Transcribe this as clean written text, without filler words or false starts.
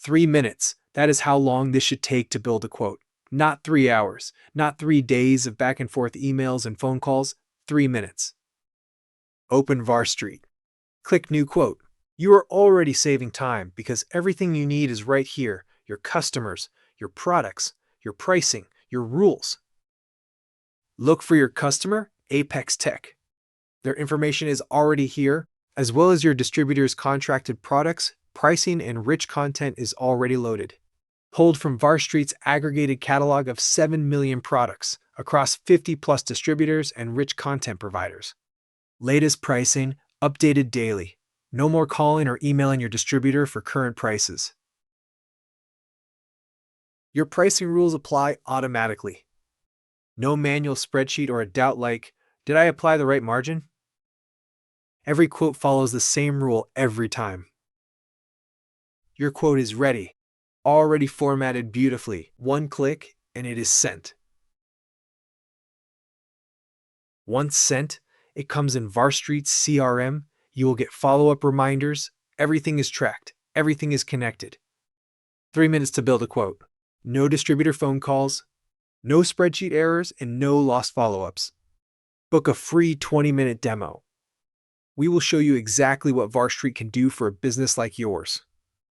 3 minutes. That is how long this should take to build a quote. Not 3 hours, not 3 days of back and forth emails and phone calls, 3 minutes. Open VARStreet. Click New Quote. You are already saving time because everything you need is right here: your customers, your products, your pricing, your rules. Look for your customer, Apex Tech. Their information is already here, as well as your distributor's contracted products, pricing, and rich content is already loaded. Pulled from VARStreet's aggregated catalog of 7 million products across 50+ distributors and rich content providers. Latest pricing, updated daily. No more calling or emailing your distributor for current prices. Your pricing rules apply automatically. No manual spreadsheet or a doubt like, did I apply the right margin? Every quote follows the same rule every time. Your quote is ready, already formatted beautifully. One click and it is sent. Once sent, it comes in VARStreet's CRM. You will get follow-up reminders. Everything is tracked. Everything is connected. 3 minutes to build a quote. No distributor phone calls, no spreadsheet errors, and no lost follow-ups. Book a free 20-minute demo. We will show you exactly what VARStreet can do for a business like yours.